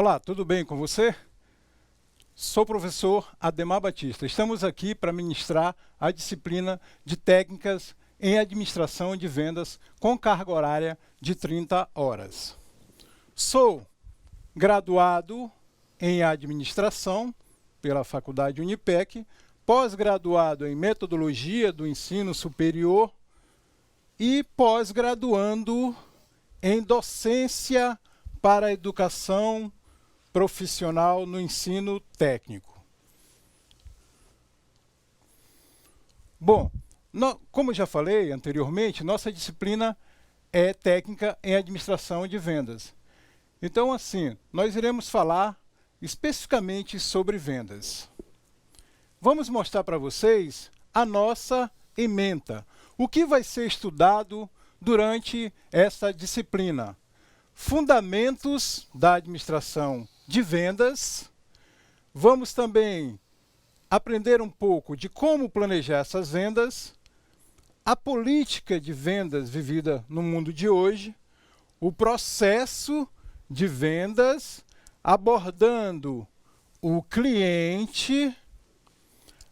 Olá, tudo bem com você? Sou o professor Ademar Batista. Estamos aqui para ministrar a disciplina de técnicas em administração de vendas com carga horária de 30 horas. Sou graduado em administração pela Faculdade Unipec, pós-graduado em metodologia do ensino superior e pós-graduando em docência para a educação profissional no ensino técnico. Bom, como já falei anteriormente, nossa disciplina é técnica em administração de vendas. Então, assim, nós iremos falar especificamente sobre vendas. Vamos mostrar para vocês a nossa ementa. O que vai ser estudado durante essa disciplina? Fundamentos da administração de vendas. Vamos também aprender um pouco de como planejar essas vendas, a política de vendas vivida no mundo de hoje, o processo de vendas, abordando o cliente,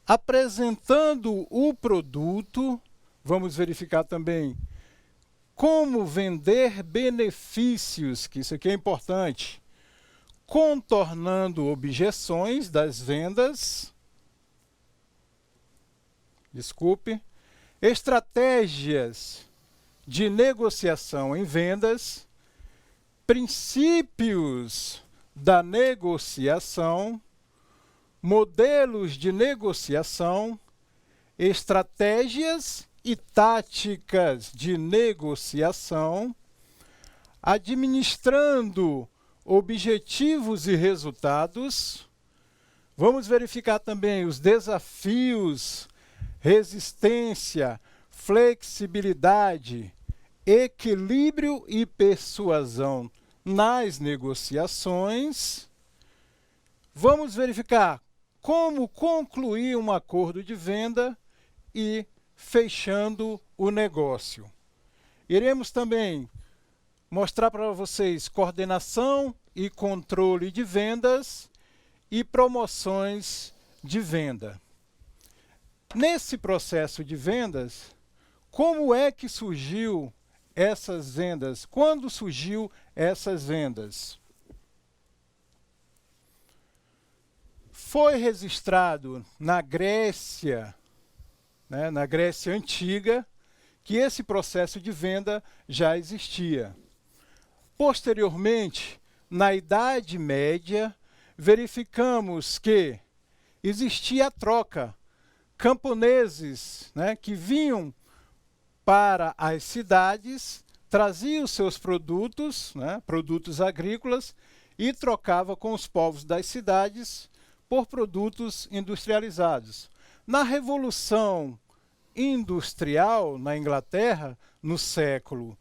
apresentando o produto. Vamos verificar também como vender benefícios, que isso aqui é importante, contornando objeções das vendas, estratégias de negociação em vendas, princípios da negociação, modelos de negociação, estratégias e táticas de negociação, administrando objetivos e resultados. Vamos verificar também os desafios, resistência, flexibilidade, equilíbrio e persuasão nas negociações. Vamos verificar como concluir um acordo de venda e fechando o negócio. Iremos também mostrar para vocês coordenação e controle de vendas e promoções de venda. Nesse processo de vendas, como é que surgiu essas vendas? Quando surgiu essas vendas? Foi registrado na Grécia, na Grécia Antiga, que esse processo de venda já existia. Posteriormente, na Idade Média, verificamos que existia a troca. Camponeses, que vinham para as cidades, traziam seus produtos, produtos agrícolas, e trocavam com os povos das cidades por produtos industrializados. Na Revolução Industrial, na Inglaterra, no século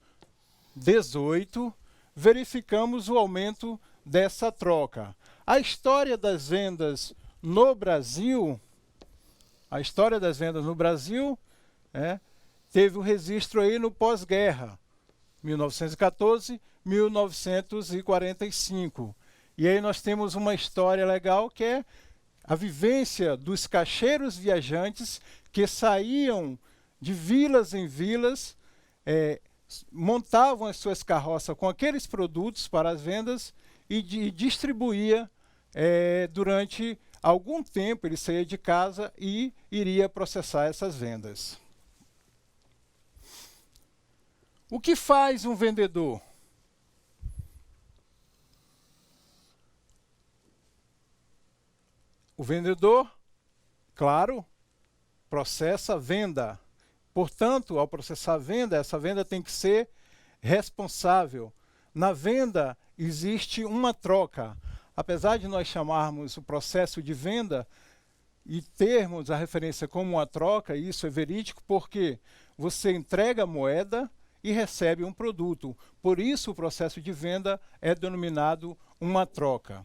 XVIII, verificamos o aumento dessa troca. A história das vendas no Brasil, teve um registro aí no pós-guerra, 1914, 1945. E aí nós temos uma história legal que é a vivência dos caixeiros viajantes que saíam de vilas em vilas, montavam as suas carroças com aqueles produtos para as vendas e distribuía durante algum tempo. Ele saía de casa e iria processar essas vendas. O que faz um vendedor? O vendedor, claro, processa a venda. Portanto, ao processar a venda, essa venda tem que ser responsável. Na venda existe uma troca. Apesar de nós chamarmos o processo de venda e termos a referência como uma troca, isso é verídico porque você entrega a moeda e recebe um produto. Por isso, o processo de venda é denominado uma troca.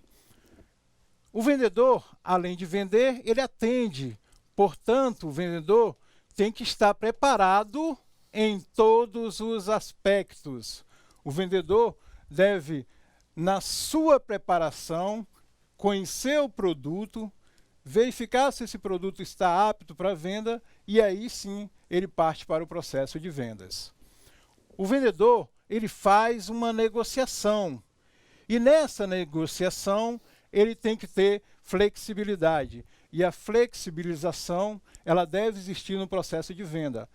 O vendedor, além de vender, ele atende. Portanto, o vendedor tem que estar preparado em todos os aspectos. O vendedor deve na sua preparação, conhecer o produto, verificar se esse produto está apto para venda e aí sim ele parte para o processo de vendas. O vendedor, ele faz uma negociação e nessa negociação ele tem que ter flexibilidade e a flexibilização ela deve existir no processo de venda.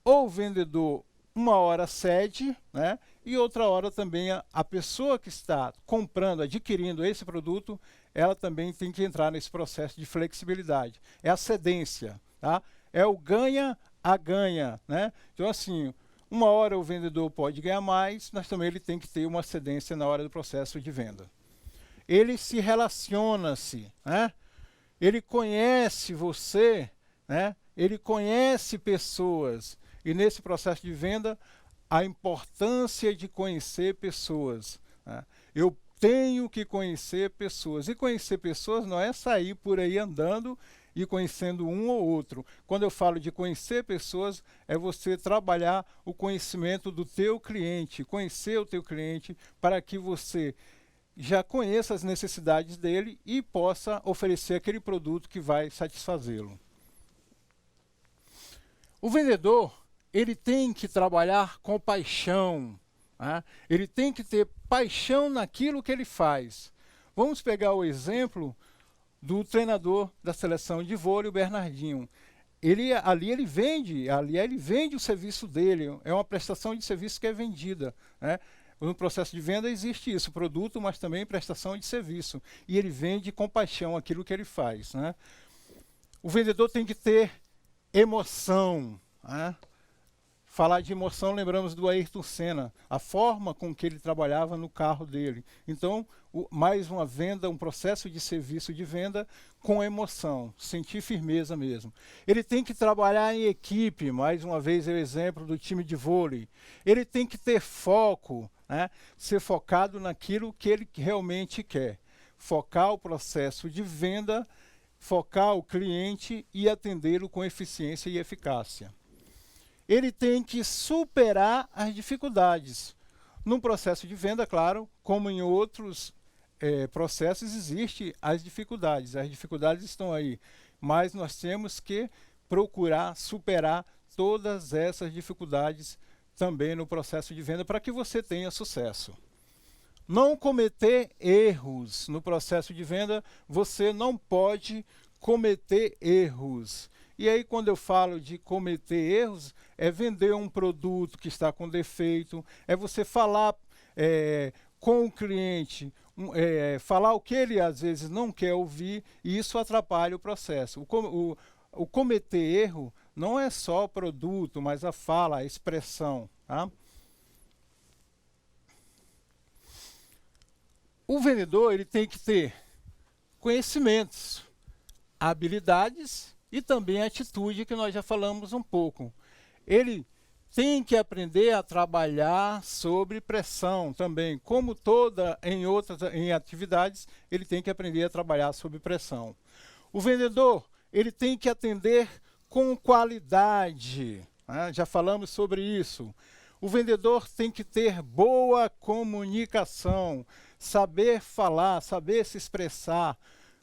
Ou o vendedor uma hora cede, né, e outra hora também a pessoa que está comprando, adquirindo esse produto, ela também tem que entrar nesse processo de flexibilidade. É a cedência, tá? É o ganha a ganha, né? Então assim, uma hora o vendedor pode ganhar mais, mas também ele tem que ter uma cedência na hora do processo de venda. Ele se relaciona-se, né? Ele conhece você, né? Ele conhece pessoas. E nesse processo de venda, a importância de conhecer pessoas, né? Eu tenho que conhecer pessoas. E conhecer pessoas não é sair por aí andando e conhecendo um ou outro. Quando eu falo de conhecer pessoas, é você trabalhar o conhecimento do teu cliente, conhecer o teu cliente para que você já conheça as necessidades dele e possa oferecer aquele produto que vai satisfazê-lo. O vendedor, ele tem que trabalhar com paixão, né? Ele tem que ter paixão naquilo que ele faz. Vamos pegar o exemplo do treinador da seleção de vôlei, o Bernardinho. Ali ele vende o serviço dele, é uma prestação de serviço que é vendida, né? No processo de venda existe isso, produto, mas também prestação de serviço. E ele vende com paixão aquilo que ele faz, né? O vendedor tem que ter emoção, né? Falar de emoção, lembramos do Ayrton Senna, a forma com que ele trabalhava no carro dele. Então, mais uma venda, um processo de serviço de venda com emoção, sentir firmeza mesmo. Ele tem que trabalhar em equipe, mais uma vez é o exemplo do time de vôlei. Ele tem que ter foco, né? Ser focado naquilo que ele realmente quer. Focar o processo de venda, focar o cliente e atendê-lo com eficiência e eficácia. Ele tem que superar as dificuldades. No processo de venda, claro, como em outros processos, existem as dificuldades estão aí, mas nós temos que procurar superar todas essas dificuldades também no processo de venda para que você tenha sucesso. Não cometer erros no processo de venda, você não pode cometer erros. E aí, quando eu falo de cometer erros, é vender um produto que está com defeito, é você falar com o cliente, falar o que ele às vezes não quer ouvir, e isso atrapalha o processo. O cometer erro não é só o produto, mas a fala, a expressão, tá? O vendedor ele tem que ter conhecimentos, habilidades e também a atitude que nós já falamos um pouco. Ele tem que aprender a trabalhar sobre pressão também, como em atividades, ele tem que aprender a trabalhar sob pressão. O vendedor, ele tem que atender com qualidade, né? Já falamos sobre isso. O vendedor tem que ter boa comunicação, saber falar, saber se expressar.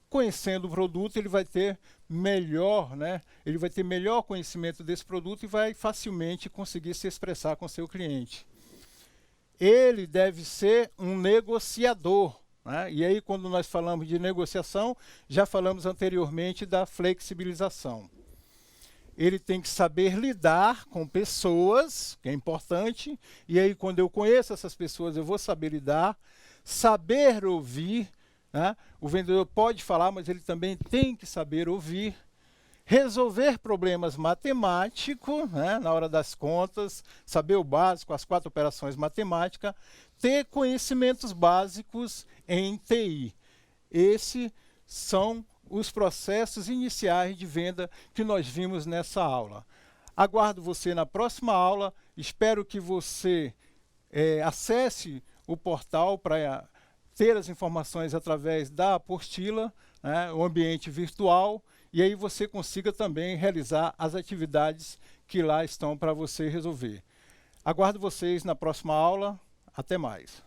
Conhecendo o produto, ele vai ter melhor, né? Ele vai ter melhor conhecimento desse produto e vai facilmente conseguir se expressar com seu cliente. Ele deve ser um negociador, né? E aí, quando nós falamos de negociação, já falamos anteriormente da flexibilização. Ele tem que saber lidar com pessoas, que é importante, e aí, quando eu conheço essas pessoas, eu vou saber lidar, saber ouvir, né? O vendedor pode falar, mas ele também tem que saber ouvir, resolver problemas matemáticos, né? Na hora das contas, saber o básico, as 4 operações matemáticas, ter conhecimentos básicos em TI. Esses são os processos iniciais de venda que nós vimos nessa aula. Aguardo você na próxima aula, espero que você acesse o portal para ter as informações através da apostila, né, o ambiente virtual, e aí você consiga também realizar as atividades que lá estão para você resolver. Aguardo vocês na próxima aula. Até mais.